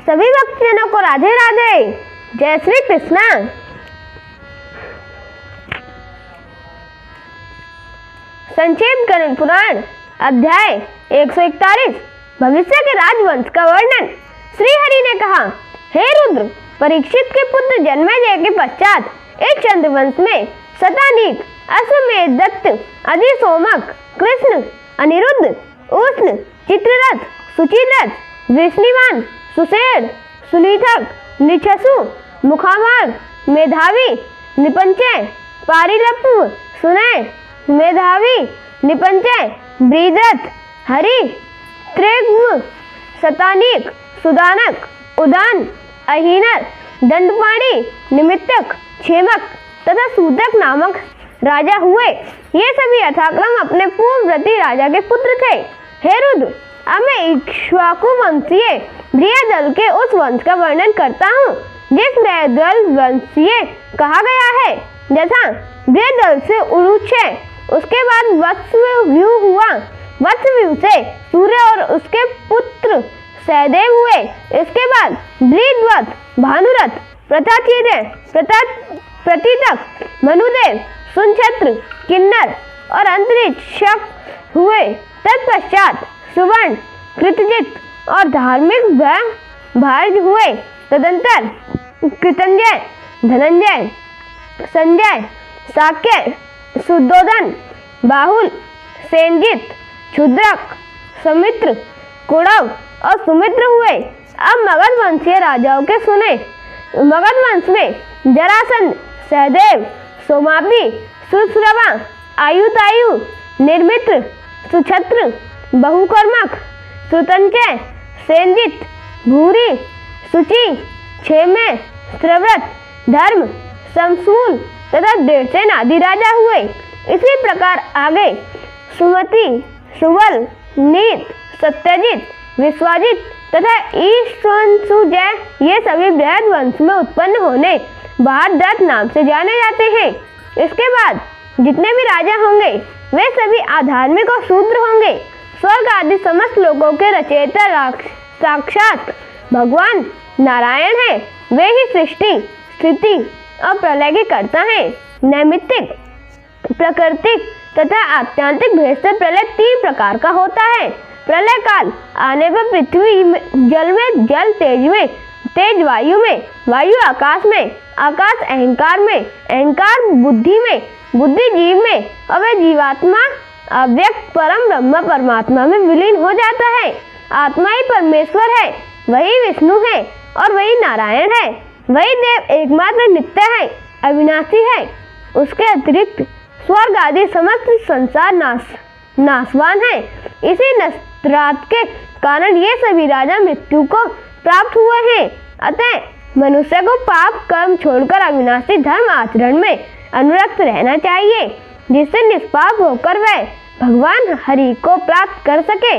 सभी भक्तजनों को राधे राधे। जय श्री कृष्णा। संक्षिप्त गरुड़ पुराण अध्याय 141 भविष्य के राजवंश का वर्णन। श्री हरि ने कहा, हे रुद्र, परीक्षित के पुत्र जन्मेजय के पश्चात एक चंद्रवंश में शतानीक, अश्वमेध दत्त, अधिसोमक, कृष्ण, अनिरुद्ध, उष्ण, चित्ररथ, सुचिरथ, वृष्णिवान, सुषेण, सुनीथक, निच्छसु, मुखामार, मेधावी, निपंचय, पारिलप्प, सुनय, मेधावी, निपंचय, ब्रीदरथ, हरि, त्रिग्व, शतानीक, सुदानक, उदान, अहीनर, दंडपाणी, निमित्तक, क्षेमक तथा सूतक नामक राजा हुए। ये सभी यथाक्रम अपने पूर्ववर्ती राजा के पुत्र थे। हे रुद्र, अब मैं इक्ष्वाकु वंशीय बृहदल के उस वंश का वर्णन करता हूँ जिस बृहदल वंशीय कहा गया है। जैसा बृहदल से उरुक्षय, उसके बाद वत्सव्यू हुआ, वत्सव्यू से सूर्य और उसके पुत्र सहदेव हुए। इसके बाद बृहद्वत, भानुरथ, प्रताचिर्य, प्रतितक, मनुदेव, सुनक्षत्र, किन्नर और अंतरिक्षक हुए। तत्पश्चात सुवर्ण, कृतजित और धार्मिक भार्ज हुए। तदंतर कृतंजय, धनंजय, संजय, साक्य, सुद्धोधन, बाहुल, सेनजित, क्षुद्रक, समित्र, कुड़व और सुमित्र हुए। अब मगध वंशीय राजाओं के सुने। मगध वंश में जरासंध, सहदेव, सोमापी, सुश्रवा, आयुतायु, निर्मित्र, सुछत्र, बहुकर्मक, सुतंचय, सेनजित, भूरी, सुचि, क्षेम्य, स्त्रव्रत, धर्म, शमशूल तथा देवसेन आदि राजा हुए। इसी प्रकार आगे सुमति, सुबल, नीत, सत्यजित, विश्वाजित तथा ईश्वरसुजय ये सभी बृहद वंश में उत्पन्न होने भारतरथ नाम से जाने जाते हैं। इसके बाद जितने भी राजा होंगे वे सभी अधार्मिक और शूद्र होंगे। स्वर्ग आदि समस्त लोगों के रचयिता साक्षात भगवान नारायण हैं। वे ही सृष्टि, स्थिति और प्रलय के कर्ता हैं। नैमित्तिक, प्राकृतिक तथा आत्यांतिक भेद से प्रलय 3 प्रकार का होता है। प्रलय काल आने पर पृथ्वी जल में, जल तेज में, तेज वायु में, वायु आकाश में, आकाश अहंकार में, अहंकार बुद्धि में, बुद्धि जीव में और वह जीवात्मा अव्यक्त परम ब्रह्म परमात्मा में विलीन हो जाता है। आत्मा ही परमेश्वर है, वही विष्णु है और वही नारायण है। वही देव एकमात्र नित्य है, अविनाशी है। उसके अतिरिक्त स्वर्ग आदि समस्त संसार नाशवान है। इसी नस्त्रात के कारण ये सभी राजा मृत्यु को प्राप्त हुए हैं। अतः मनुष्य को पाप कर्म छोड़कर अविनाशी धर्म आचरण में अनुरक्त रहना चाहिए, जिससे निष्पाप होकर वह भगवान हरि को प्राप्त कर सके।